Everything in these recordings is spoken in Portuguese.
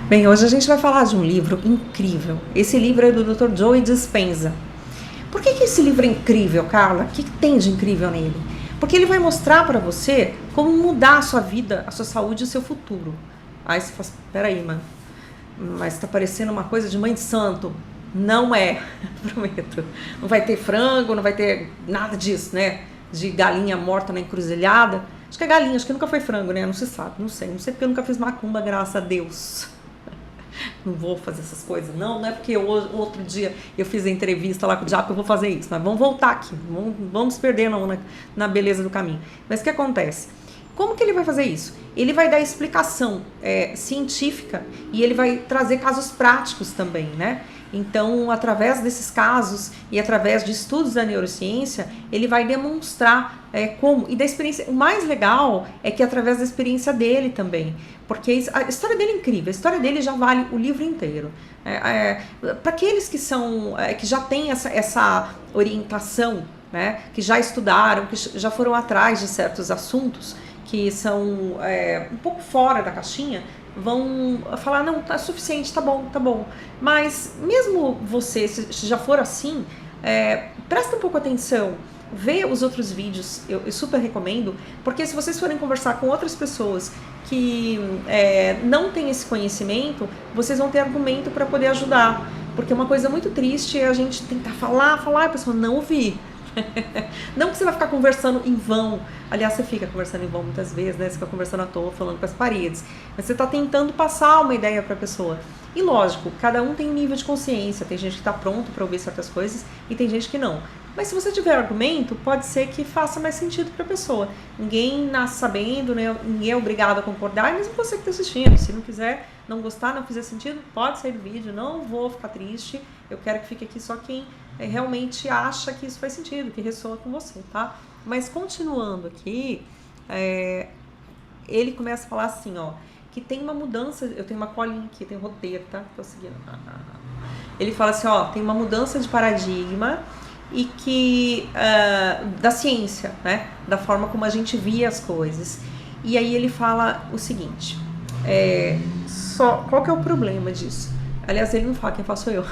Bem, hoje a gente vai falar de um livro incrível. Esse livro é do Dr. Joe Dispenza. Por que esse livro é incrível, Carla? O que tem de incrível nele? Porque ele vai mostrar para você como mudar a sua vida, a sua saúde e o seu futuro. Aí você fala assim, peraí, mano, mas tá parecendo uma coisa de mãe de santo. Não é, prometo. Não vai ter frango, não vai ter nada disso, né? De galinha morta na encruzilhada. Acho que é galinha, acho que nunca foi frango, né? Não se sabe, não sei. Não sei porque eu nunca fiz macumba, graças a Deus. Não vou fazer essas coisas, não é porque outro dia eu fiz a entrevista lá com o diabo que eu vou fazer isso, mas vamos voltar aqui, vamos perder na beleza do caminho. Mas o que acontece? Como que ele vai fazer isso? Ele vai dar explicação científica e ele vai trazer casos práticos também, né? Então, através desses casos e através de estudos da neurociência, ele vai demonstrar como. E da experiência, o mais legal é que através da experiência dele também, porque a história dele é incrível, a história dele já vale o livro inteiro. Para aqueles que que já têm essa orientação, né, que já estudaram, que já foram atrás de certos assuntos, que são um pouco fora da caixinha, vão falar, não, tá suficiente, tá bom. Mas mesmo você, se já for assim, presta um pouco atenção, vê os outros vídeos, eu super recomendo, porque se vocês forem conversar com outras pessoas que não têm esse conhecimento, vocês vão ter argumento para poder ajudar. Porque uma coisa muito triste é a gente tentar falar, e a pessoa não ouvir. Não que você vai ficar conversando em vão. Aliás, você fica conversando em vão muitas vezes, né? Você fica conversando à toa, falando com as paredes. Mas você está tentando passar uma ideia para a pessoa. E lógico, cada um tem um nível de consciência. Tem gente que está pronto para ouvir certas coisas e tem gente que não. Mas se você tiver argumento, pode ser que faça mais sentido para a pessoa. Ninguém nasce sabendo, né? Ninguém é obrigado a concordar, mesmo você que está assistindo. Se não quiser, não gostar, não fizer sentido, pode sair do vídeo. Não vou ficar triste. Eu quero que fique aqui só quem realmente acha que isso faz sentido, que ressoa com você, tá? Mas continuando aqui, ele começa a falar assim, ó, que tem uma mudança, eu tenho uma colinha aqui, tem um roteiro, tá? Tô seguindo. Ele fala assim, ó, tem uma mudança de paradigma e que da ciência, né? Da forma como a gente via as coisas. E aí ele fala o seguinte, qual que é o problema disso? Aliás, ele não fala, quem faço eu.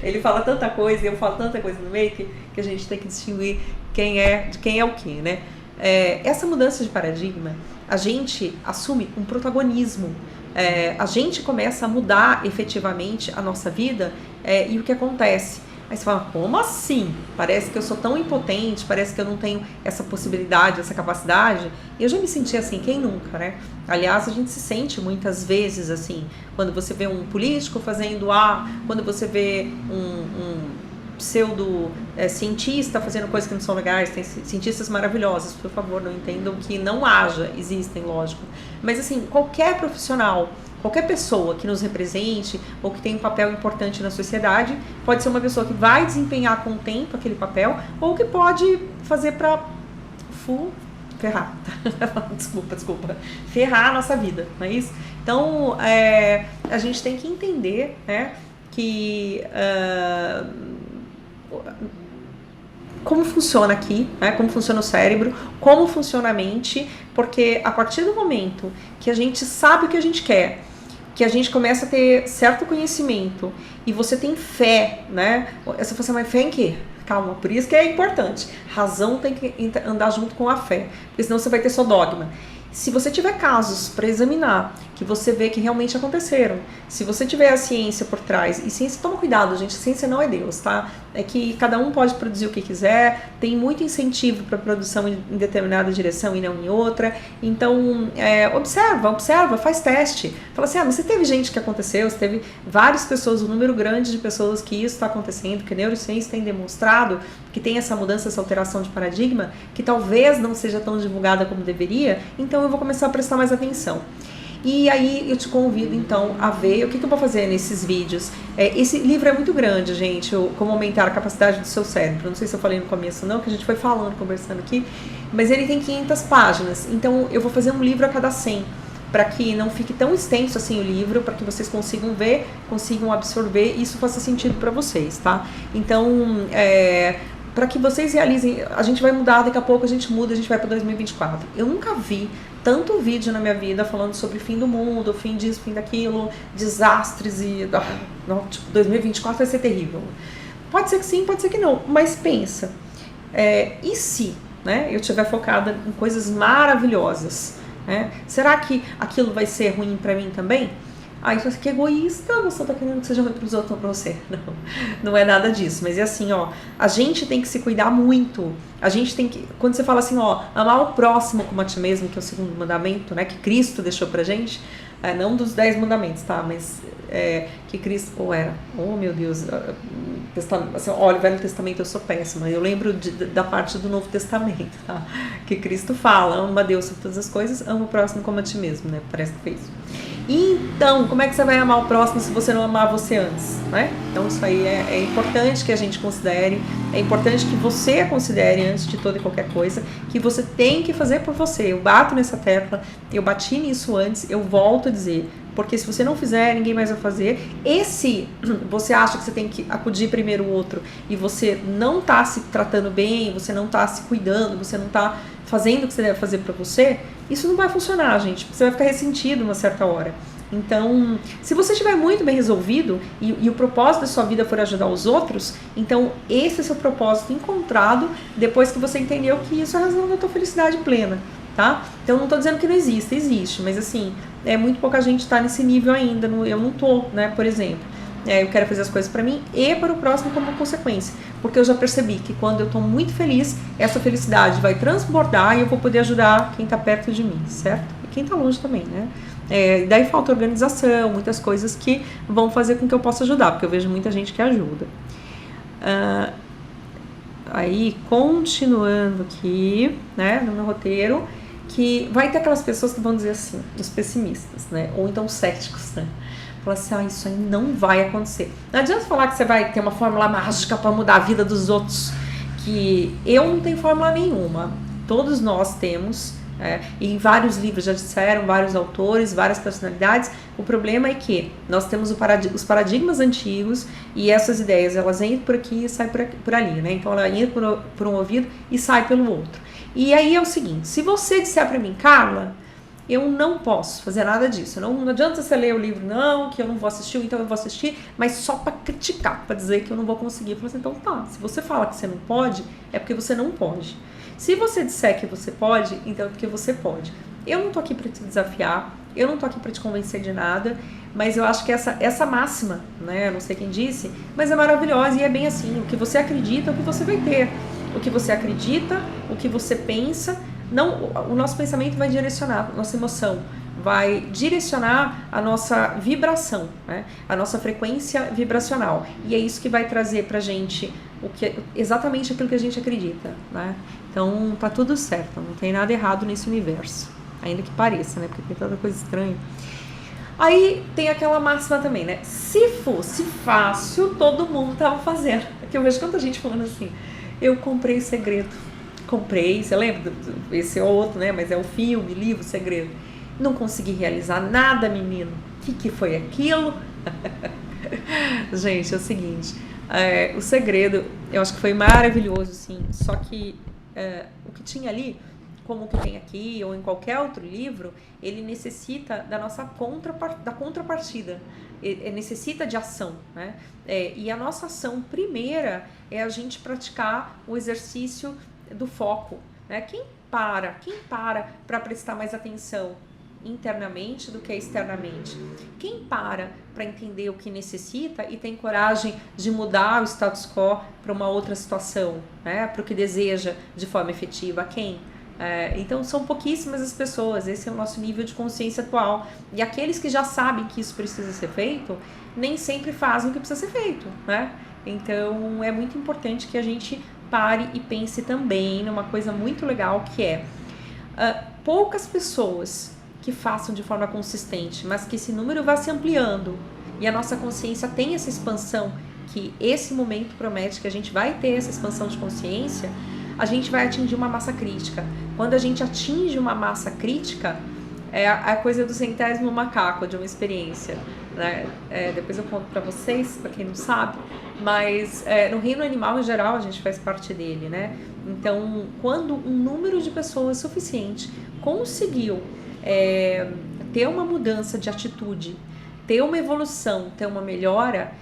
Ele fala tanta coisa e eu falo tanta coisa no meio que a gente tem que distinguir de quem é o que, né? Essa mudança de paradigma, a gente assume um protagonismo, a gente começa a mudar efetivamente a nossa vida e o que acontece? Aí você fala, como assim? Parece que eu sou tão impotente, parece que eu não tenho essa possibilidade, essa capacidade. E eu já me senti assim, quem nunca, né? Aliás, a gente se sente muitas vezes assim, quando você vê um político fazendo quando você vê um pseudo cientista fazendo coisas que não são legais, tem cientistas maravilhosos, por favor, não entendam que não existem, lógico. Mas assim, qualquer profissional, qualquer pessoa que nos represente ou que tem um papel importante na sociedade, pode ser uma pessoa que vai desempenhar com o tempo aquele papel ou que pode fazer para ferrar. Desculpa. Ferrar a nossa vida, não é isso? Então, a gente tem que entender, né, que como funciona aqui, né, como funciona o cérebro, como funciona a mente, porque a partir do momento que a gente sabe o que a gente quer, que a gente começa a ter certo conhecimento e você tem fé, né? Você fala assim, mas fé em quê? Calma, por isso que é importante. Razão tem que andar junto com a fé, porque senão você vai ter só dogma. Se você tiver casos para examinar, que você vê que realmente aconteceram, se você tiver a ciência por trás, e ciência, toma cuidado, gente, ciência não é Deus, tá? É que cada um pode produzir o que quiser, tem muito incentivo para produção em determinada direção e não em outra, então observa, faz teste, fala assim, mas você teve gente que aconteceu, você teve várias pessoas, um número grande de pessoas que isso está acontecendo, que a neurociência tem demonstrado que tem essa mudança, essa alteração de paradigma, que talvez não seja tão divulgada como deveria, então eu vou começar a prestar mais atenção. E aí eu te convido então a ver o que eu vou fazer nesses vídeos. Esse livro é muito grande, gente, como aumentar a capacidade do seu cérebro. Não sei se eu falei no começo não, que a gente foi falando, conversando aqui, mas ele tem 500 páginas, então eu vou fazer um livro a cada 100, para que não fique tão extenso assim o livro, para que vocês consigam ver, consigam absorver e isso faça sentido para vocês, tá? Então, para que vocês realizem, a gente vai mudar, daqui a pouco a gente muda, a gente vai para 2024. Eu nunca vi tanto vídeo na minha vida falando sobre fim do mundo, fim disso, fim daquilo, desastres e... não, tipo, 2024 vai ser terrível. Pode ser que sim, pode ser que não, mas pensa, e se, né, eu estiver focada em coisas maravilhosas, né? Será que aquilo vai ser ruim para mim também? Ah, isso aqui é egoísta, você tá querendo que seja ruim pros outros, não pra você. Não é nada disso. Mas é assim, ó, a gente tem que se cuidar muito. A gente tem que, quando você fala assim, ó, amar o próximo como a ti mesmo, que é o segundo mandamento, né, que Cristo deixou pra gente, não dos 10 mandamentos, tá, mas que Cristo, oh meu Deus, assim, olha, o Velho Testamento eu sou péssima, eu lembro da parte do Novo Testamento, tá, que Cristo fala, ama a Deus sobre todas as coisas, ama o próximo como a ti mesmo, né, parece que fez. Então, como é que você vai amar o próximo se você não amar você antes, né? Então isso aí é importante que a gente considere, é importante que você considere antes de toda e qualquer coisa, que você tem que fazer por você. Eu bato nessa tecla, eu bati nisso antes, eu volto a dizer, porque se você não fizer, ninguém mais vai fazer. E se você acha que você tem que acudir primeiro o outro e você não tá se tratando bem, você não tá se cuidando, você não tá fazendo o que você deve fazer pra você, isso não vai funcionar, gente. Você vai ficar ressentido uma certa hora. Então, se você estiver muito bem resolvido e o propósito da sua vida for ajudar os outros, então esse é o seu propósito encontrado depois que você entendeu que isso é a razão da tua felicidade plena, tá? Então, não tô dizendo que não existe, mas assim, muito pouca gente tá nesse nível ainda, eu não tô, né, por exemplo. Eu quero fazer as coisas para mim e para o próximo como consequência, porque eu já percebi que quando eu tô muito feliz, essa felicidade vai transbordar e eu vou poder ajudar quem tá perto de mim, certo? E quem tá longe também, né? Daí falta organização, muitas coisas que vão fazer com que eu possa ajudar, porque eu vejo muita gente que ajuda. Aí, continuando aqui, né, no meu roteiro, que vai ter aquelas pessoas que vão dizer assim, os pessimistas, né, ou então os céticos, né, falar assim, isso aí não vai acontecer. Não adianta falar que você vai ter uma fórmula mágica para mudar a vida dos outros, que eu não tenho fórmula nenhuma, todos nós temos, e vários livros já disseram, vários autores, várias personalidades. O problema é que nós temos os paradigmas antigos e essas ideias, elas entram por aqui e saem por ali, né? Então ela entra por um ouvido e sai pelo outro. E aí é o seguinte, se você disser pra mim, Carla, eu não posso fazer nada disso, não adianta você ler o livro, não, que eu não vou assistir, então eu vou assistir, mas só pra criticar, pra dizer que eu não vou conseguir. Eu falo assim, então tá, se você fala que você não pode, é porque você não pode. Se você disser que você pode, então é porque você pode. Eu não tô aqui para te desafiar, eu não tô aqui para te convencer de nada, mas eu acho que essa máxima, né, eu não sei quem disse, mas é maravilhosa e é bem assim, o que você acredita é o que você vai ter. O que você acredita, o que você pensa, o nosso pensamento vai direcionar, a nossa emoção vai direcionar a nossa vibração, né, a nossa frequência vibracional. E é isso que vai trazer pra gente exatamente aquilo que a gente acredita, né? Então tá tudo certo, não tem nada errado nesse universo, ainda que pareça, né? Porque tem tanta coisa estranha. Aí tem aquela máxima também, né? Se fosse fácil, todo mundo tava fazendo. Aqui eu vejo tanta gente falando assim, eu comprei o Segredo. Comprei, você lembra? Esse é outro, né? Mas é o filme, livro, Segredo. Não consegui realizar nada, menino. O que foi aquilo? Gente, é o seguinte, o Segredo, eu acho que foi maravilhoso, sim. Só que o que tinha ali, como o que tem aqui ou em qualquer outro livro, ele necessita da nossa contrapartida, necessita de ação, né? E a nossa ação primeira é a gente praticar o exercício do foco, né? Quem para prestar mais atenção internamente do que externamente? Quem para entender o que necessita e tem coragem de mudar o status quo para uma outra situação, né? Para o que deseja de forma efetiva? Quem? Então são pouquíssimas as pessoas, esse é o nosso nível de consciência atual. E aqueles que já sabem que isso precisa ser feito, nem sempre fazem o que precisa ser feito, né? Então é muito importante que a gente pare e pense também numa coisa muito legal, que é poucas pessoas que façam de forma consistente, mas que esse número vá se ampliando e a nossa consciência tem essa expansão, que esse momento promete que a gente vai ter essa expansão de consciência, a gente vai atingir uma massa crítica. Quando a gente atinge uma massa crítica, é a coisa do centésimo macaco de uma experiência. né? Depois eu conto para vocês, para quem não sabe, mas no reino animal em geral a gente faz parte dele, né? Então, quando um número de pessoas suficiente conseguiu ter uma mudança de atitude, ter uma evolução, ter uma melhora,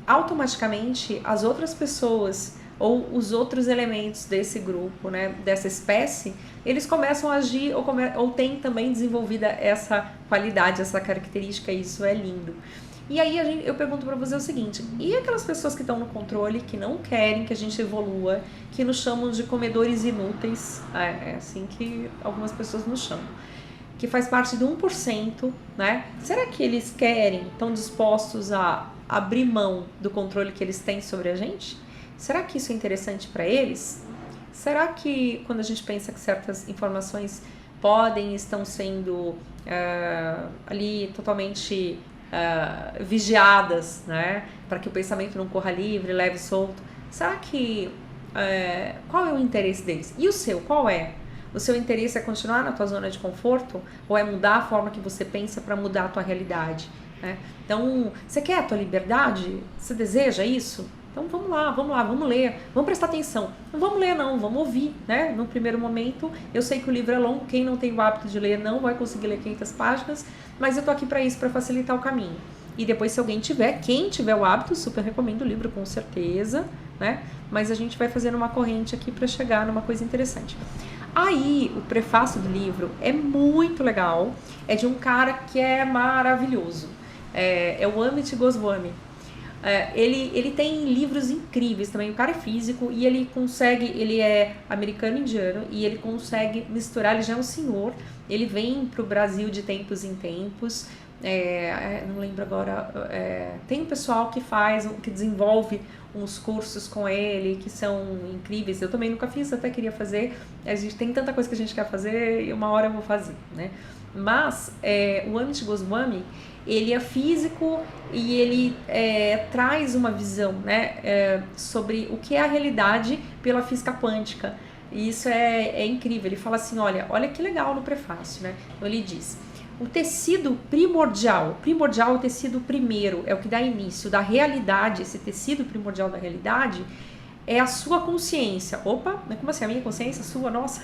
automaticamente as outras pessoas ou os outros elementos desse grupo, né, dessa espécie, eles começam a agir ou têm também desenvolvida essa qualidade, essa característica, e isso é lindo. E aí eu pergunto para você o seguinte, e aquelas pessoas que estão no controle, que não querem que a gente evolua, que nos chamam de comedores inúteis, é assim que algumas pessoas nos chamam, que faz parte do 1%, né? Será que eles querem, estão dispostos a abrir mão do controle que eles têm sobre a gente? Será que isso é interessante para eles? Será que quando a gente pensa que certas informações estão sendo ali totalmente vigiadas, né? Para que o pensamento não corra livre, leve, solto, será que qual é o interesse deles? E o seu, qual é? O seu interesse é continuar na tua zona de conforto ou é mudar a forma que você pensa para mudar a tua realidade? Né? Então, você quer a tua liberdade? Você deseja isso? Então vamos lá, vamos ler, vamos prestar atenção. Não vamos ler não, vamos ouvir, né? No primeiro momento, eu sei que o livro é longo, quem não tem o hábito de ler não vai conseguir ler 500 páginas, mas eu tô aqui para isso, para facilitar o caminho. E depois, se quem tiver o hábito, super recomendo o livro, com certeza, né? Mas a gente vai fazendo uma corrente aqui para chegar numa coisa interessante. Aí, o prefácio do livro é muito legal, é de um cara que é maravilhoso, é o Amit Goswami. Ele tem livros incríveis também, o cara é físico e ele é americano-indiano e ele consegue misturar, ele já é um senhor, ele vem pro Brasil de tempos em tempos, não lembro agora, tem um pessoal que desenvolve uns cursos com ele que são incríveis, eu também nunca fiz, até queria fazer, a gente tem tanta coisa que a gente quer fazer e uma hora eu vou fazer, né? Mas o Amit Goswami, ele é físico e ele traz uma visão, né, sobre o que é a realidade pela física quântica. E isso é incrível. Ele fala assim, olha que legal no prefácio, né? Então ele diz, o tecido primordial é o tecido primeiro, é o que dá início da realidade, esse tecido primordial da realidade é a sua consciência. Opa, como assim, a minha consciência, a sua, nossa?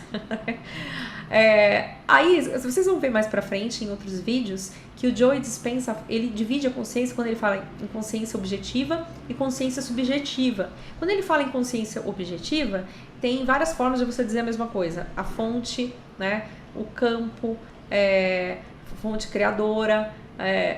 Aí, vocês vão ver mais pra frente em outros vídeos que o Joe Dispenza, ele divide a consciência quando ele fala em consciência objetiva e consciência subjetiva. Quando ele fala em consciência objetiva, tem várias formas de você dizer a mesma coisa. A fonte, né, o campo, fonte criadora,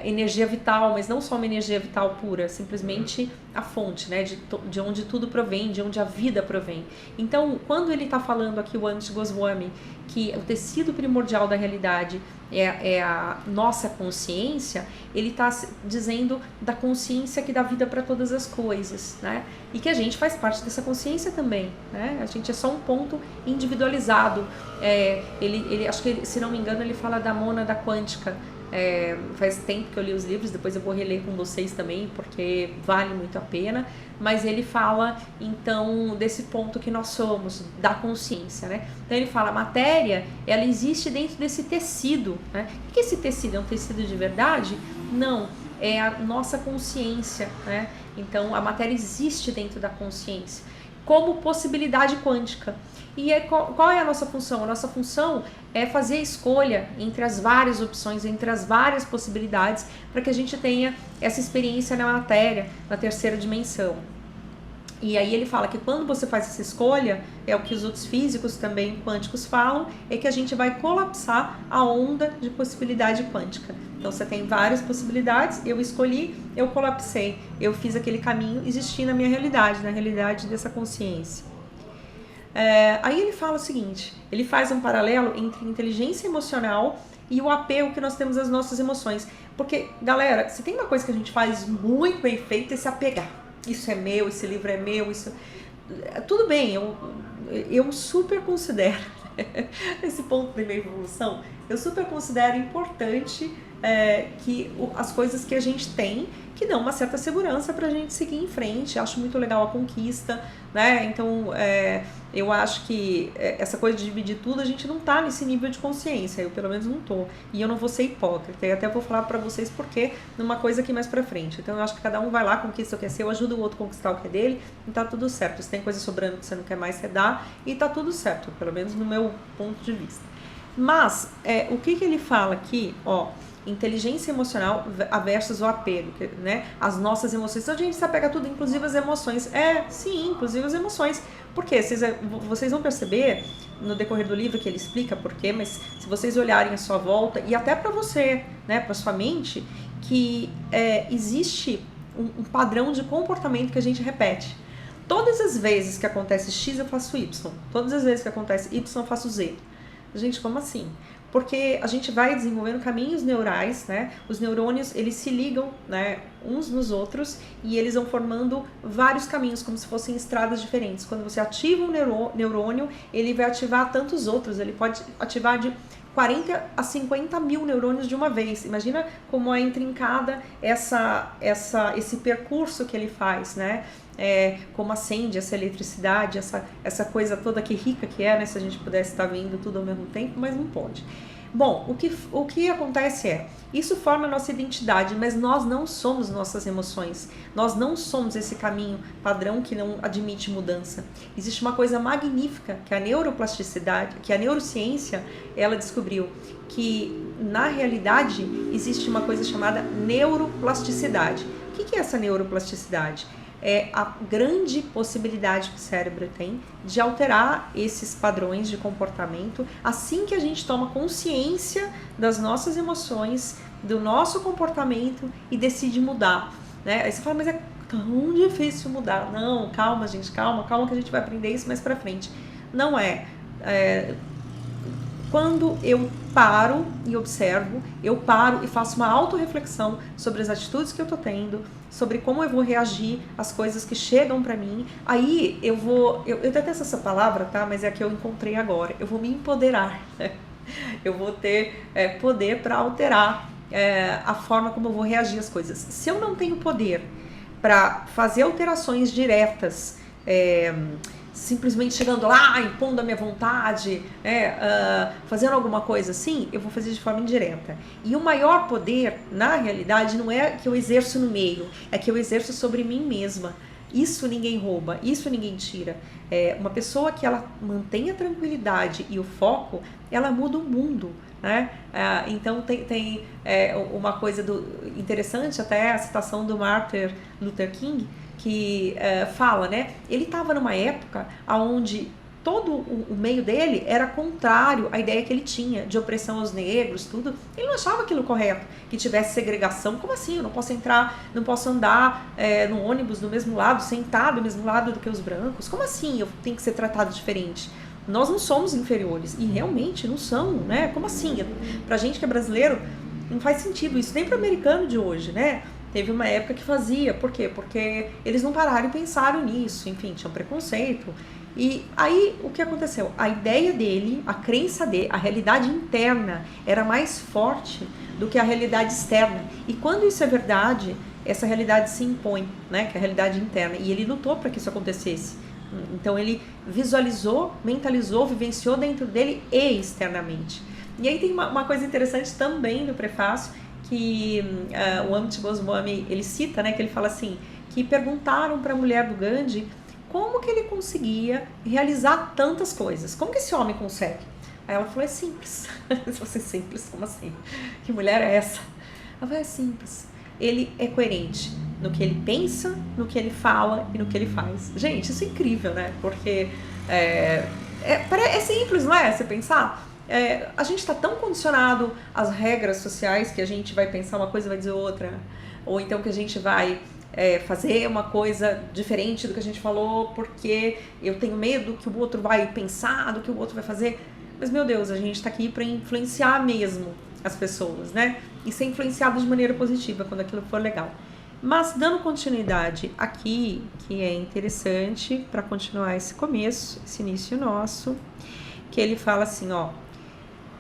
energia vital, mas não só uma energia vital pura, simplesmente a fonte, né, de onde tudo provém, de onde a vida provém. Então, quando ele está falando aqui, o Amit Goswami, que o tecido primordial da realidade é a nossa consciência, ele está dizendo da consciência que dá vida para todas as coisas, né? E que a gente faz parte dessa consciência também, né? A gente é só um ponto individualizado. Acho que, se não me engano, ele fala da mônada quântica. Faz tempo que eu li os livros, depois eu vou reler com vocês também, porque vale muito a pena, mas ele fala então desse ponto que nós somos, da consciência, né? Então ele fala, a matéria, ela existe dentro desse tecido, né? O que esse tecido? É um tecido de verdade? Não, é a nossa consciência, né? Então a matéria existe dentro da consciência como possibilidade quântica. E qual é a nossa função? A nossa função é fazer a escolha entre as várias opções, entre as várias possibilidades, para que a gente tenha essa experiência na matéria, na terceira dimensão. E aí ele fala que quando você faz essa escolha, é o que os outros físicos também quânticos falam, é que a gente vai colapsar a onda de possibilidade quântica. Então você tem várias possibilidades, eu escolhi, eu colapsei, eu fiz aquele caminho existir na minha realidade, na realidade dessa consciência. Aí ele fala o seguinte, ele faz um paralelo entre inteligência emocional e o apego que nós temos às nossas emoções. Porque, galera, se tem uma coisa que a gente faz muito bem feito, é se apegar. Isso é meu, esse livro é meu, isso... Tudo bem, eu super considero, esse ponto da minha evolução, eu super considero importante que as coisas que a gente tem, que dão uma certa segurança para a gente seguir em frente. Acho muito legal a conquista, né? Então, eu acho que essa coisa de dividir tudo, a gente não tá nesse nível de consciência, eu pelo menos não tô. E eu não vou ser hipócrita, e até vou falar para vocês porque numa coisa aqui mais pra frente. Então, eu acho que cada um vai lá, conquista o que é seu, ajuda o outro a conquistar o que é dele, e tá tudo certo. Se tem coisa sobrando que você não quer mais, você dá, e tá tudo certo, pelo menos no meu ponto de vista. Mas, o que ele fala aqui, ó, inteligência emocional versus o apego, né? As nossas emoções. Então a gente se apega a tudo, inclusive as emoções. Sim, inclusive as emoções. Por quê? Vocês vão perceber no decorrer do livro que ele explica por quê, mas se vocês olharem à sua volta, e até para você, né, para sua mente, que existe um padrão de comportamento que a gente repete. Todas as vezes que acontece X, eu faço Y. Todas as vezes que acontece Y, eu faço Z. Gente, como assim? Porque a gente vai desenvolvendo caminhos neurais, né? Os neurônios, eles se ligam, né, uns nos outros e eles vão formando vários caminhos, como se fossem estradas diferentes. Quando você ativa um neurônio, ele vai ativar tantos outros. Ele pode ativar de 40 a 50 mil neurônios de uma vez. Imagina como é intrincada esse percurso que ele faz, né? Como acende essa eletricidade, essa coisa toda que rica que é, né? Se a gente pudesse estar vendo tudo ao mesmo tempo, mas não pode. Bom, o que acontece isso forma a nossa identidade, mas nós não somos nossas emoções. Nós não somos esse caminho padrão que não admite mudança. Existe uma coisa magnífica que a neuroplasticidade, que a neurociência, ela descobriu, que na realidade existe uma coisa chamada neuroplasticidade. O que é essa neuroplasticidade? É a grande possibilidade que o cérebro tem de alterar esses padrões de comportamento assim que a gente toma consciência das nossas emoções, do nosso comportamento e decide mudar, né? Aí você fala, mas é tão difícil mudar. Não, calma, gente, calma que a gente vai aprender isso mais pra frente. Não quando eu paro e observo, eu paro e faço uma autorreflexão sobre as atitudes que eu tô tendo, sobre como eu vou reagir às coisas que chegam pra mim, aí eu detesto essa palavra, tá? Mas é a que eu encontrei agora. Eu vou me empoderar, né? Eu vou ter poder para alterar a forma como eu vou reagir às coisas. Se eu não tenho poder para fazer alterações diretas, simplesmente chegando lá, impondo a minha vontade, fazendo alguma coisa assim, eu vou fazer de forma indireta. E o maior poder, na realidade, não é que eu exerço no meio, é que eu exerço sobre mim mesma. Isso ninguém rouba, isso ninguém tira. Uma pessoa que ela mantém a tranquilidade e o foco, ela muda o mundo, né? Então tem uma coisa interessante, até a citação do Martin Luther King, que fala, né? Ele estava numa época onde todo o meio dele era contrário à ideia que ele tinha de opressão aos negros, tudo. Ele não achava aquilo correto, que tivesse segregação. Como assim? Eu não posso entrar, não posso andar no ônibus do mesmo lado, sentar do mesmo lado do que os brancos? Como assim eu tenho que ser tratado diferente? Nós não somos inferiores, e realmente não são, né? Como assim? Pra gente que é brasileiro, não faz sentido isso, nem pro americano de hoje, né? Teve uma época que fazia, por quê? Porque eles não pararam e pensaram nisso, enfim, tinham preconceito. E aí, o que aconteceu? A ideia dele, a crença dele, a realidade interna era mais forte do que a realidade externa. E quando isso é verdade, essa realidade se impõe, né? Que é a realidade interna. E ele lutou para que isso acontecesse. Então ele visualizou, mentalizou, vivenciou dentro dele e externamente. E aí tem uma coisa interessante também no prefácio, que o Amit Goswami, ele cita, né, que ele fala assim, que perguntaram para a mulher do Gandhi como que ele conseguia realizar tantas coisas, como que esse homem consegue? Aí ela falou, é simples. Se você é simples, como assim? Que mulher é essa? Ela falou, é simples, ele é coerente no que ele pensa, no que ele fala e no que ele faz. Gente, isso é incrível, né? Porque é simples, não é? Você pensar, a gente está tão condicionado às regras sociais que a gente vai pensar uma coisa e vai dizer outra, ou então que a gente vai fazer uma coisa diferente do que a gente falou porque eu tenho medo que o outro vai pensar, do que o outro vai fazer. Mas, meu Deus, a gente está aqui para influenciar mesmo as pessoas, né? E ser influenciado de maneira positiva quando aquilo for legal. Mas, dando continuidade aqui, que é interessante para continuar esse começo, esse início nosso, que ele fala assim, ó,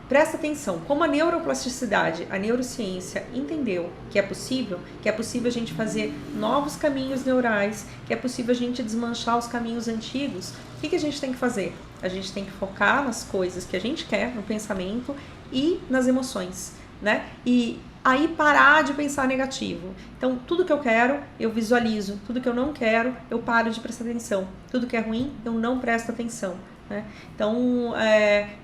presta atenção, como a neuroplasticidade, a neurociência entendeu que é possível a gente fazer novos caminhos neurais, que é possível a gente desmanchar os caminhos antigos, o que a gente tem que fazer? A gente tem que focar nas coisas que a gente quer, no pensamento e nas emoções, né? E aí parar de pensar negativo. Então, tudo que eu quero, eu visualizo. Tudo que eu não quero, eu paro de prestar atenção. Tudo que é ruim, eu não presto atenção. Né? Então,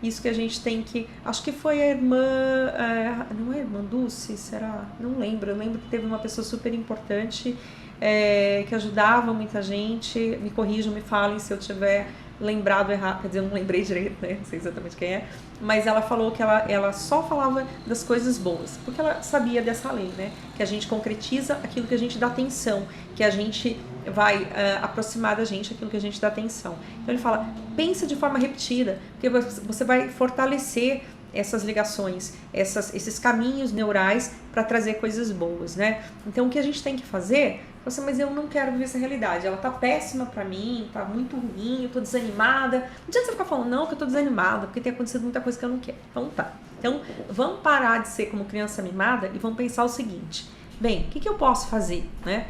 isso que a gente tem que... Acho que foi a irmã... não é a irmã Dulce? Será? Não lembro. Eu lembro que teve uma pessoa super importante que ajudava muita gente. Me corrijam, me falem se eu tiver lembrado errado. Quer dizer, eu não lembrei direito, né? Não sei exatamente quem é. Mas ela falou que ela só falava das coisas boas. Porque ela sabia dessa lei, né? Que a gente concretiza aquilo que a gente dá atenção. Que a gente vai aproximar da gente aquilo que a gente dá atenção. Então ele fala, pensa de forma repetida, porque você vai fortalecer essas ligações, esses caminhos neurais para trazer coisas boas, né? Então o que a gente tem que fazer, mas eu não quero viver essa realidade, ela tá péssima para mim, tá muito ruim, eu tô desanimada. Não adianta você ficar falando, não, que eu tô desanimada, porque tem acontecido muita coisa que eu não quero. Então tá. Então vamos parar de ser como criança mimada e vamos pensar o seguinte, bem, o que eu posso fazer, né?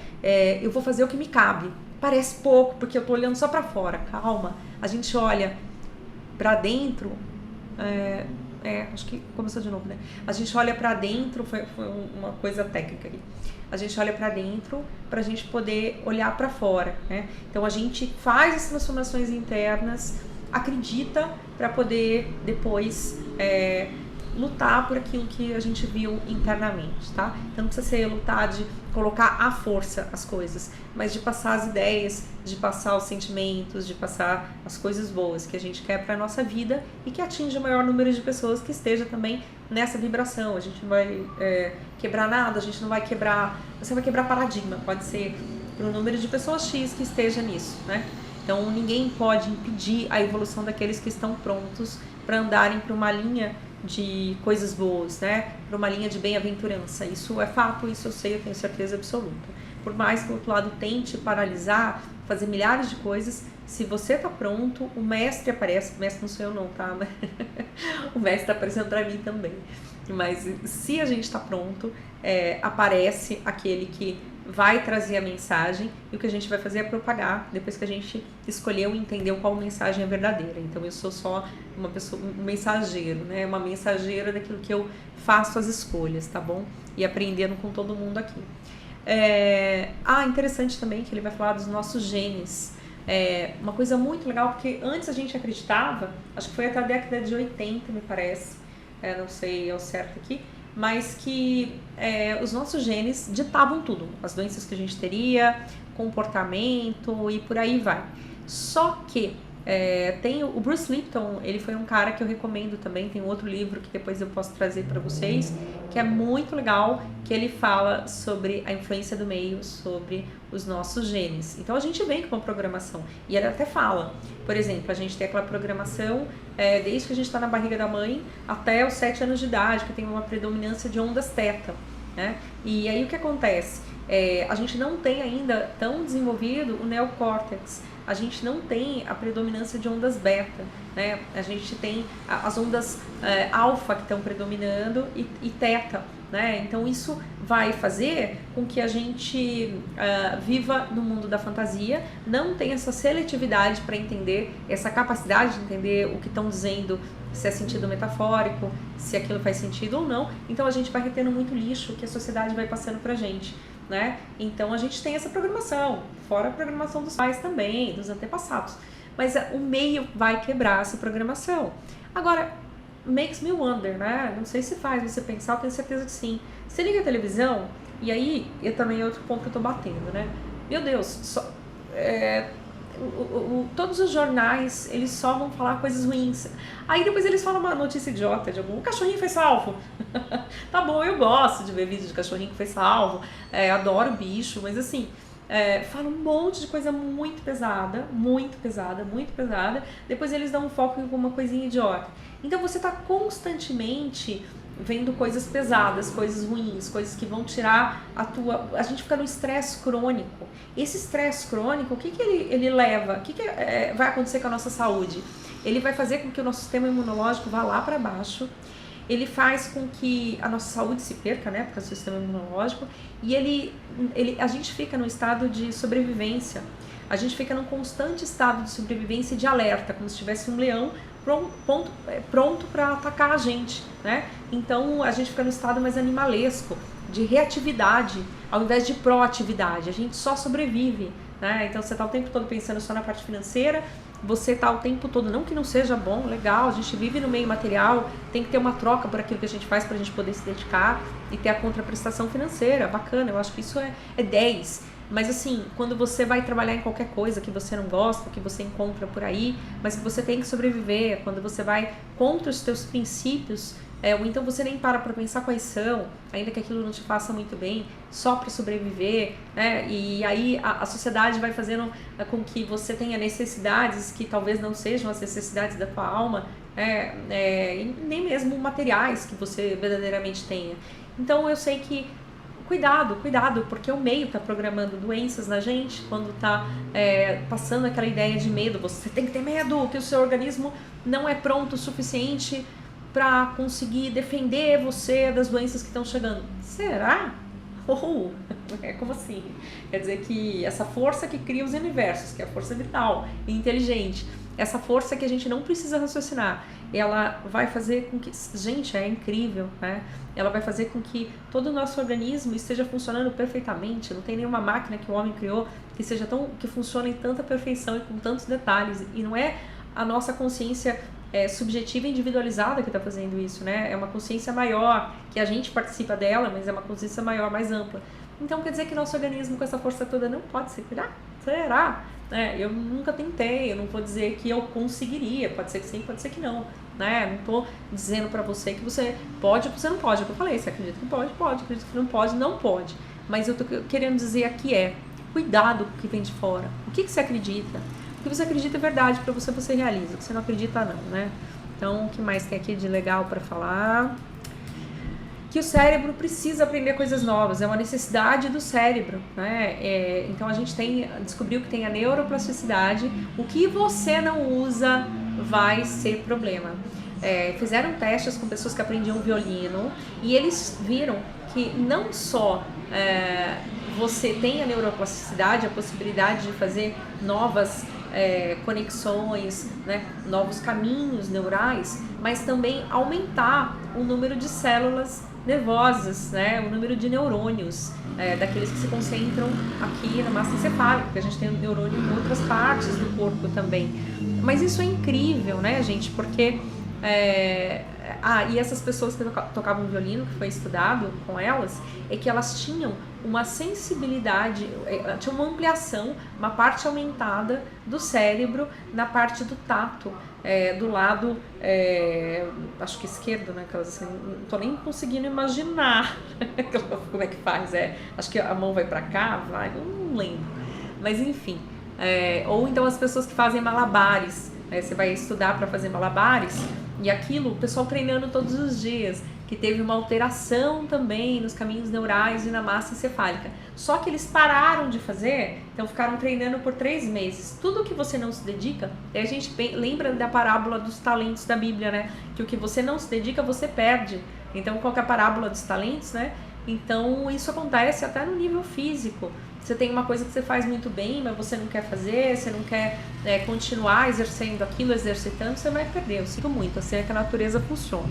Eu vou fazer o que me cabe. Parece pouco, porque eu tô olhando só para fora. Calma, a gente olha para dentro. Acho que começou de novo, né? A gente olha para dentro, foi uma coisa técnica aqui. A gente olha para dentro para a gente poder olhar para fora, né? Então a gente faz as transformações internas, acredita para poder depois lutar por aquilo que a gente viu internamente, tá? Então não precisa ser lutar de colocar à força as coisas, mas de passar as ideias, de passar os sentimentos, de passar as coisas boas que a gente quer para nossa vida e que atinja o maior número de pessoas que esteja também nessa vibração. A gente não vai quebrar nada, a gente não vai quebrar, você vai quebrar paradigma, pode ser para um número de pessoas X que esteja nisso, né? Então ninguém pode impedir a evolução daqueles que estão prontos para andarem para uma linha de coisas boas, né? Para uma linha de bem-aventurança. Isso é fato, isso eu sei, eu tenho certeza absoluta. Por mais que o outro lado tente paralisar, fazer milhares de coisas, se você tá pronto, o mestre aparece. O mestre não sou eu não, tá? O mestre tá aparecendo para mim também. Mas se a gente tá pronto, aparece aquele que vai trazer a mensagem e o que a gente vai fazer é propagar depois que a gente escolheu e entendeu qual mensagem é verdadeira. Então eu sou só uma pessoa, um mensageiro, né? Uma mensageira daquilo que eu faço as escolhas, tá bom? E aprendendo com todo mundo aqui. Interessante também que ele vai falar dos nossos genes. Uma coisa muito legal, porque antes a gente acreditava, acho que foi até a década de 80, me parece, não sei ao certo aqui, mas que os nossos genes ditavam tudo, as doenças que a gente teria, comportamento e por aí vai. Só que tem o Bruce Lipton, ele foi um cara que eu recomendo também, tem outro livro que depois eu posso trazer para vocês, que é muito legal, que ele fala sobre a influência do meio, sobre os nossos genes. Então a gente vem com uma programação, e ele até fala, por exemplo, a gente tem aquela programação desde que a gente está na barriga da mãe até os 7 anos de idade, que tem uma predominância de ondas teta, né? E aí o que acontece? A gente não tem ainda tão desenvolvido o neocórtex, a gente não tem a predominância de ondas beta, né? A gente tem as ondas alfa que estão predominando e teta, né? Então isso vai fazer com que a gente viva no mundo da fantasia, não tenha essa seletividade para entender, essa capacidade de entender o que estão dizendo, se é sentido metafórico, se aquilo faz sentido ou não. Então a gente vai retendo muito lixo que a sociedade vai passando pra gente, né? Então a gente tem essa programação, fora a programação dos pais também, dos antepassados, mas o meio vai quebrar essa programação. Agora, makes me wonder, né? Não sei se faz você pensar, eu tenho certeza que sim. Você liga a televisão, e aí, também é outro ponto que eu tô batendo, né? Meu Deus, todos os jornais, eles só vão falar coisas ruins. Aí depois eles falam uma notícia idiota de algum, o cachorrinho foi salvo. Tá bom, eu gosto de ver vídeo de cachorrinho que foi salvo, adoro bicho, mas assim, fala um monte de coisa muito pesada, muito pesada, muito pesada. Depois eles dão um foco em alguma coisinha idiota. Então você tá constantemente vendo coisas pesadas, coisas ruins, coisas que vão tirar a gente fica no estresse crônico. Esse estresse crônico, o que ele leva? O que vai acontecer com a nossa saúde? Ele vai fazer com que o nosso sistema imunológico vá lá para baixo, ele faz com que a nossa saúde se perca, né, por causa do sistema imunológico, e a gente fica num estado de sobrevivência, a gente fica num constante estado de sobrevivência e de alerta, como se tivesse um leão pronto para atacar a gente, né? Então a gente fica no estado mais animalesco, de reatividade, ao invés de proatividade, a gente só sobrevive, né? Então você está o tempo todo pensando só na parte financeira, você está o tempo todo, não que não seja bom, legal, a gente vive no meio material, tem que ter uma troca por aquilo que a gente faz para a gente poder se dedicar e ter a contraprestação financeira, bacana, eu acho que isso é 10. Mas assim, quando você vai trabalhar em qualquer coisa que você não gosta, que você encontra por aí, mas que você tem que sobreviver, quando você vai contra os seus princípios, ou então você nem para pensar quais são, ainda que aquilo não te faça muito bem, só para sobreviver, né? E aí a sociedade vai fazendo com que você tenha necessidades que talvez não sejam as necessidades da tua alma, e nem mesmo materiais que você verdadeiramente tenha. Então eu sei que cuidado, porque o meio está programando doenças na gente, quando está passando aquela ideia de medo, você tem que ter medo, que o seu organismo não é pronto o suficiente para conseguir defender você das doenças que estão chegando. Será? Como assim? Quer dizer que essa força que cria os universos, que é a força vital e inteligente, essa força que a gente não precisa raciocinar, ela vai fazer com que... Gente, é incrível, né? Ela vai fazer com que todo o nosso organismo esteja funcionando perfeitamente. Não tem nenhuma máquina que o homem criou que funcione em tanta perfeição e com tantos detalhes. E não é a nossa consciência subjetiva e individualizada que está fazendo isso, né? É uma consciência maior, que a gente participa dela, mas é uma consciência maior, mais ampla. Então quer dizer que nosso organismo com essa força toda não pode se cuidar? Será? Eu nunca tentei, eu não vou dizer que eu conseguiria, pode ser que sim, pode ser que não, né? Não tô dizendo pra você que você pode ou você não pode, é o que eu falei, você acredita que pode, acredita que não pode, mas eu tô querendo dizer aqui cuidado com o que vem de fora, o que você acredita, o que você acredita é verdade, pra você realiza, o que você não acredita não, né? Então, o que mais tem aqui de legal pra falar? Que o cérebro precisa aprender coisas novas, é uma necessidade do cérebro, né? Então a gente descobriu que tem a neuroplasticidade, o que você não usa vai ser problema. Fizeram testes com pessoas que aprendiam violino e eles viram que não só você tem a neuroplasticidade, a possibilidade de fazer novas conexões, né, novos caminhos neurais, mas também aumentar o número de células nervosas, né, o número de neurônios, daqueles que se concentram aqui na massa encefálica, porque a gente tem neurônio em outras partes do corpo também. Mas isso é incrível, né, gente, porque e essas pessoas que tocavam violino, que foi estudado com elas, é que elas tinham uma sensibilidade, tinha uma ampliação, uma parte aumentada do cérebro na parte do tato, do lado, acho que esquerdo, né? Assim, não tô nem conseguindo imaginar como é que faz. Acho que a mão vai pra cá, vai, não lembro. Mas enfim, ou então as pessoas que fazem malabares, você vai estudar para fazer malabares, e aquilo, o pessoal treinando todos os dias, que teve uma alteração também nos caminhos neurais e na massa encefálica. Só que eles pararam de fazer, então ficaram treinando por 3 meses. Tudo que você não se dedica, aí a gente lembra da parábola dos talentos da Bíblia, né? Que o que você não se dedica, você perde. Então, qual que é a parábola dos talentos, né? Então, isso acontece até no nível físico. Você tem uma coisa que você faz muito bem, mas você não quer fazer, você não quer continuar exercendo aquilo, exercitando, você vai perder. Eu sinto muito, assim é que a natureza funciona.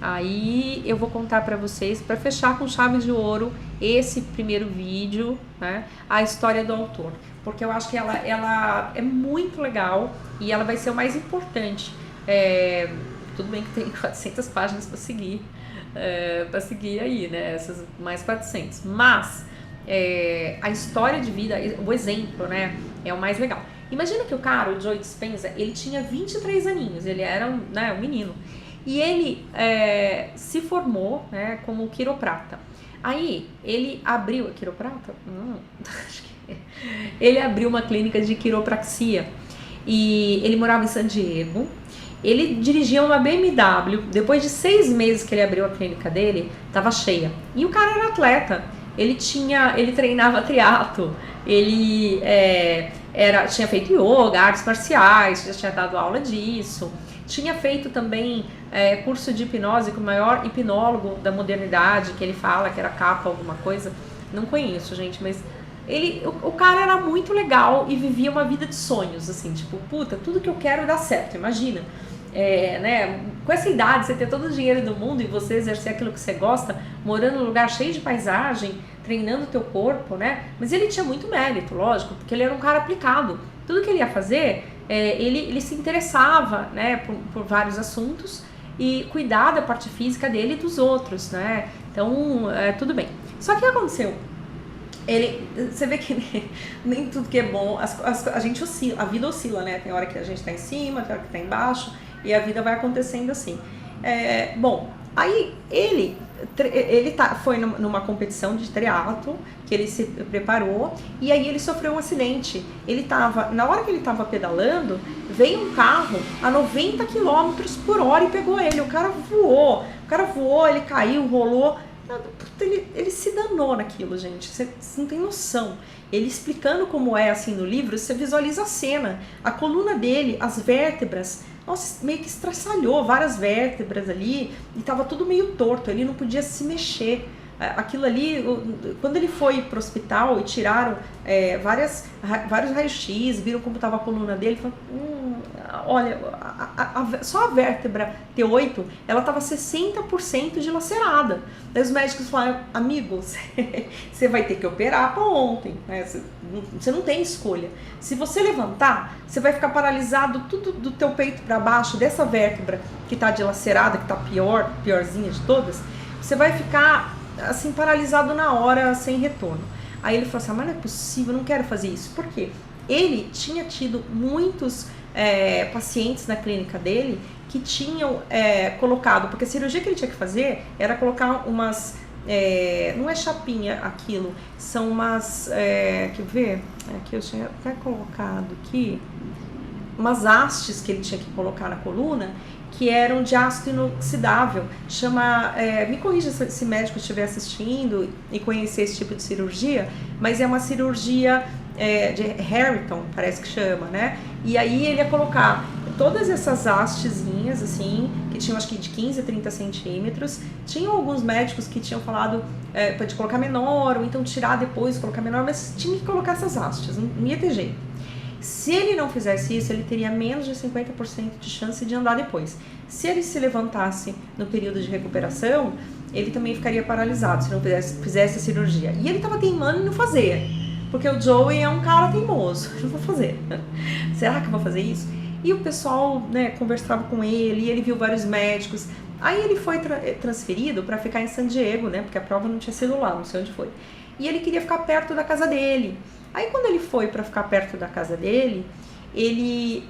Aí eu vou contar pra vocês, pra fechar com chave de ouro, esse primeiro vídeo, né, a história do autor. Porque eu acho que ela é muito legal e ela vai ser o mais importante. Tudo bem que tem 400 páginas pra seguir aí, né, essas mais 400. Mas a história de vida, o exemplo, né, é o mais legal. Imagina que o cara, o Joe Dispenza, ele tinha 23 aninhos, ele era um menino. E ele se formou, né, como quiroprata. Aí ele abriu... Quiroprata? Acho que ele abriu uma clínica de quiropraxia. E ele morava em San Diego. Ele dirigia uma BMW. Depois de 6 meses que ele abriu a clínica dele, estava cheia. E o cara era atleta. Ele treinava triatlo. Ele tinha feito yoga, artes marciais, já tinha dado aula disso. Tinha feito também curso de hipnose com o maior hipnólogo da modernidade, que ele fala que era capa alguma coisa. Não conheço, gente, mas o cara era muito legal e vivia uma vida de sonhos, assim, tipo, puta, tudo que eu quero dá certo, imagina. Né, com essa idade, você ter todo o dinheiro do mundo e você exercer aquilo que você gosta, morando num lugar cheio de paisagem, treinando o teu corpo, né? Mas ele tinha muito mérito, lógico, porque ele era um cara aplicado. Tudo que ele ia fazer, ele se interessava, né, por vários assuntos e cuidar da parte física dele e dos outros, né? Então, tudo bem. Só que o que aconteceu? Você vê que nem tudo que é bom, a gente oscila, a vida oscila, né? Tem hora que a gente tá em cima, tem hora que tá embaixo, e a vida vai acontecendo assim. Bom, aí ele foi numa competição de triatlo, que ele se preparou, e aí ele sofreu um acidente. Na hora que ele tava pedalando, veio um carro a 90 km por hora e pegou ele. O cara voou, ele caiu, rolou. Ele se danou naquilo, gente. Você não tem noção. Ele explicando como é assim no livro, você visualiza a cena. A coluna dele, as vértebras, nossa, meio que estraçalhou várias vértebras ali e tava tudo meio torto, ele não podia se mexer. Aquilo ali, quando ele foi pro hospital e tiraram vários raios-x, viram como estava a coluna dele, falaram, olha, só a vértebra T8, ela estava 60% dilacerada. Daí os médicos falaram, amigo, você vai ter que operar para ontem, né? Você não tem escolha. Se você levantar, você vai ficar paralisado tudo do teu peito para baixo, dessa vértebra que está dilacerada, que está piorzinha de todas, você vai ficar assim, paralisado na hora, sem retorno. Aí ele falou assim, mas não é possível, eu não quero fazer isso. Por quê? Ele tinha tido muitos pacientes na clínica dele que tinham colocado, porque a cirurgia que ele tinha que fazer era colocar umas, não é chapinha aquilo, são umas, quer ver? Aqui eu tinha até colocado aqui, umas hastes que ele tinha que colocar na coluna, que eram de aço inoxidável, me corrija se esse médico estiver assistindo e conhecer esse tipo de cirurgia, mas é uma cirurgia de Harrington, parece que chama, né? E aí ele ia colocar todas essas hastezinhas, assim, que tinham acho que de 15 a 30 centímetros, tinham alguns médicos que tinham falado de colocar menor, ou então tirar depois, colocar menor, mas tinha que colocar essas hastes, não ia ter jeito. Se ele não fizesse isso, ele teria menos de 50% de chance de andar depois. Se ele se levantasse no período de recuperação, ele também ficaria paralisado se não fizesse a cirurgia. E ele estava teimando em não fazer, porque o Joey é um cara teimoso. Eu vou fazer. Será que eu vou fazer isso? E o pessoal, né, conversava com ele, e ele viu vários médicos. Aí ele foi transferido para ficar em San Diego, né, porque a prova não tinha sido lá, não sei onde foi. E ele queria ficar perto da casa dele. Aí quando ele foi para ficar perto da casa dele, ele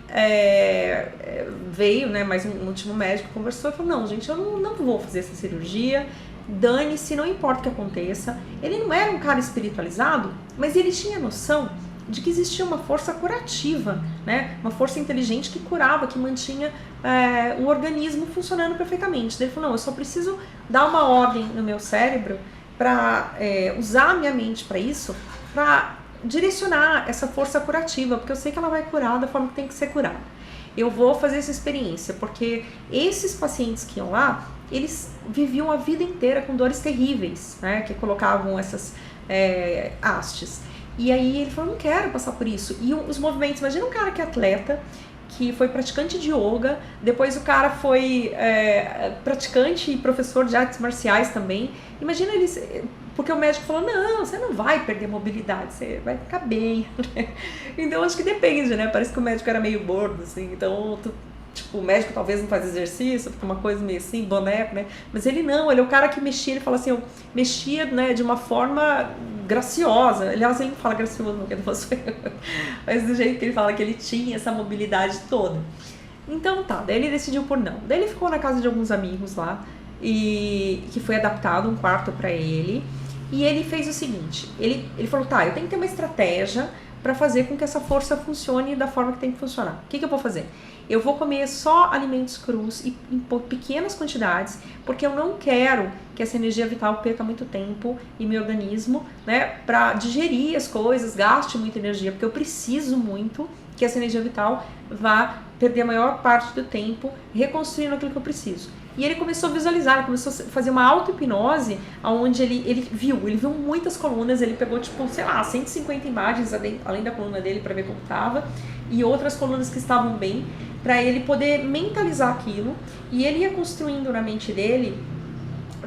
veio, né, mais um último médico, conversou e falou, não, gente, eu não vou fazer essa cirurgia, dane-se, não importa o que aconteça. Ele não era um cara espiritualizado, mas ele tinha noção de que existia uma força curativa, né, uma força inteligente que curava, que mantinha o organismo funcionando perfeitamente. Ele falou, não, eu só preciso dar uma ordem no meu cérebro para usar a minha mente para isso, para direcionar essa força curativa, porque eu sei que ela vai curar da forma que tem que ser curada. Eu vou fazer essa experiência, porque esses pacientes que iam lá, eles viviam a vida inteira com dores terríveis, né, que colocavam essas hastes. E aí ele falou, não quero passar por isso. E os movimentos, imagina um cara que é atleta, que foi praticante de yoga, depois o cara foi praticante e professor de artes marciais também. Imagina eles, porque o médico falou, não, você não vai perder mobilidade, você vai ficar bem. Então acho que depende, né? Parece que o médico era meio gordo, assim, então tipo, o médico talvez não faz exercício, fica uma coisa meio assim, boneco, né? Mas ele não, ele é o cara que mexia, ele fala assim, eu mexia, né, de uma forma graciosa. Aliás, ele não fala gracioso, não, que não fosse mas do jeito que ele fala que ele tinha essa mobilidade toda. Então tá, daí ele decidiu por não. Daí ele ficou na casa de alguns amigos lá, e que foi adaptado um quarto pra ele, e ele fez o seguinte, ele falou, tá, eu tenho que ter uma estratégia para fazer com que essa força funcione da forma que tem que funcionar. O que eu vou fazer? eu vou comer só alimentos crus e em pequenas quantidades, porque eu não quero que essa energia vital perca muito tempo em meu organismo, né, para digerir as coisas, gaste muita energia, porque eu preciso muito que essa energia vital vá perder a maior parte do tempo reconstruindo aquilo que eu preciso. E ele começou a visualizar, ele começou a fazer uma auto-hipnose, onde ele viu muitas colunas, ele pegou, tipo, sei lá, 150 imagens além da coluna dele para ver como estava, e outras colunas que estavam bem, para ele poder mentalizar aquilo, e ele ia construindo na mente dele,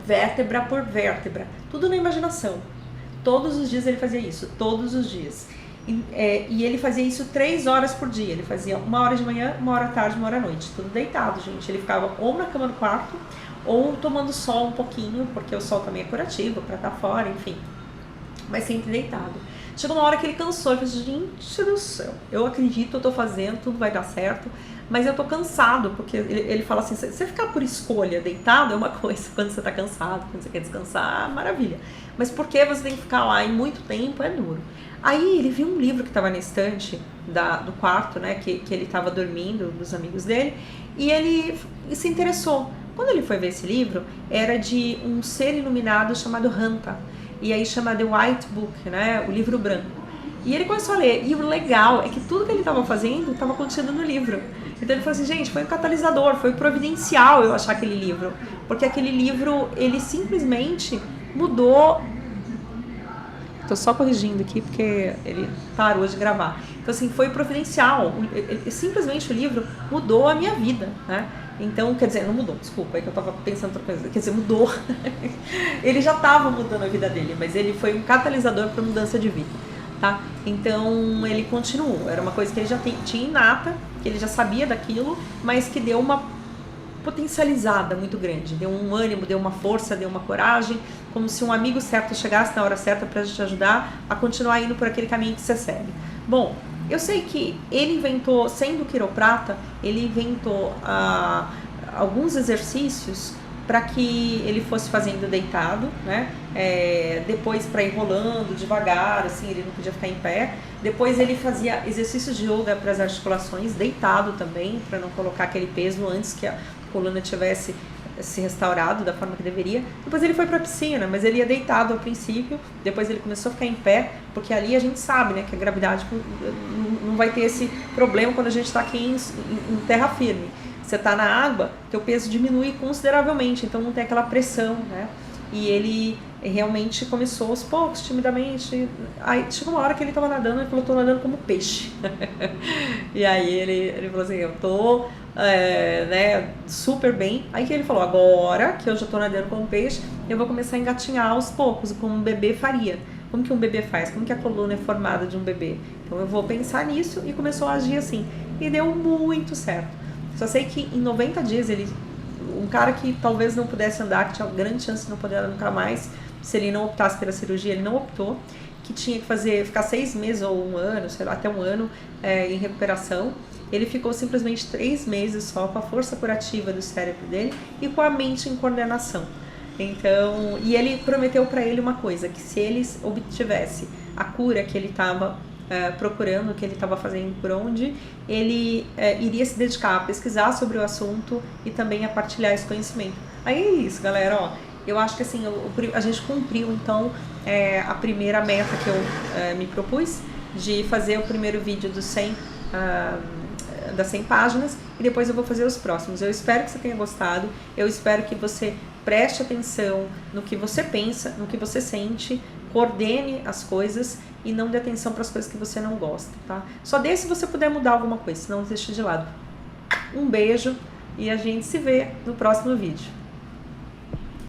vértebra por vértebra, tudo na imaginação. Todos os dias ele fazia isso, todos os dias. E ele fazia isso 3 horas por dia. Ele fazia 1 hora de manhã, 1 hora à tarde, 1 hora à noite. Tudo deitado, gente. Ele ficava ou na cama do quarto, ou tomando sol um pouquinho, porque o sol também é curativo, para estar fora, enfim. Mas sempre deitado. Chegou uma hora que ele cansou. Ele falou, gente do céu, eu acredito, eu tô fazendo, tudo vai dar certo, mas eu tô cansado, porque ele fala assim, você ficar por escolha deitado é uma coisa, quando você tá cansado, quando você quer descansar, maravilha. Mas porque você tem que ficar lá em muito tempo, é duro. Aí ele viu um livro que estava na estante do quarto, né, que ele estava dormindo, dos amigos dele, e ele se interessou. Quando ele foi ver esse livro, era de um ser iluminado chamado Hanta, e aí chama The White Book, né, o livro branco. E ele começou a ler, e o legal é que tudo que ele estava fazendo estava acontecendo no livro. Então ele falou assim, gente, foi um catalisador, foi providencial eu achar aquele livro, porque aquele livro, ele simplesmente mudou. Tô só corrigindo aqui porque ele parou de gravar. Então, assim, foi providencial. Simplesmente o livro mudou a minha vida, né? Então, quer dizer, não mudou, desculpa, é que eu tava pensando outra coisa. Quer dizer, mudou. Ele já tava mudando a vida dele, mas ele foi um catalisador para mudança de vida, tá? Então, ele continuou. Era uma coisa que ele já tinha inata, que ele já sabia daquilo, mas que deu uma potencializada muito grande, deu um ânimo, deu uma força, deu uma coragem, como se um amigo certo chegasse na hora certa para te ajudar a continuar indo por aquele caminho que você segue. Bom, eu sei que ele inventou, sendo quiroprata, ele inventou alguns exercícios para que ele fosse fazendo deitado, né? Depois para ir rolando devagar, assim, ele não podia ficar em pé. Depois ele fazia exercícios de yoga para as articulações, deitado também, para não colocar aquele peso antes que a coluna tivesse se restaurado da forma que deveria. Depois ele foi para a piscina, mas ele ia deitado ao princípio, depois ele começou a ficar em pé, porque ali a gente sabe, né, que a gravidade não vai ter esse problema quando a gente está aqui em terra firme. Você está na água, teu peso diminui consideravelmente, então não tem aquela pressão, né? E ele realmente começou aos poucos, timidamente. Aí chegou uma hora que ele estava nadando, ele falou, tô nadando como peixe. E aí ele falou assim, eu tô né, super bem. Aí que ele falou, agora que eu já tô nadando como peixe, eu vou começar a engatinhar aos poucos, como um bebê faria. Como que um bebê faz? Como que a coluna é formada de um bebê? Então eu vou pensar nisso, e começou a agir assim. E deu muito certo. Só sei que em 90 dias um cara que talvez não pudesse andar, que tinha grande chance de não poder andar nunca mais, se ele não optasse pela cirurgia, ele não optou, que tinha que ficar 6 meses ou 1 ano, sei lá, até 1 ano em recuperação. Ele ficou simplesmente 3 meses só com a força curativa do cérebro dele e com a mente em coordenação. Então, e ele prometeu para ele uma coisa, que se ele obtivesse a cura que ele estava procurando, que ele estava fazendo por onde, ele iria se dedicar a pesquisar sobre o assunto e também a partilhar esse conhecimento. Aí é isso, galera, ó, eu acho que assim, a gente cumpriu então a primeira meta que eu me propus, de fazer o primeiro vídeo dos 100 das 100 páginas, e depois eu vou fazer os próximos. Eu espero que você tenha gostado, eu espero que você preste atenção no que você pensa, no que você sente, coordene as coisas e não dê atenção para as coisas que você não gosta, tá? Só dê se você puder mudar alguma coisa, senão deixe de lado. Um beijo e a gente se vê no próximo vídeo.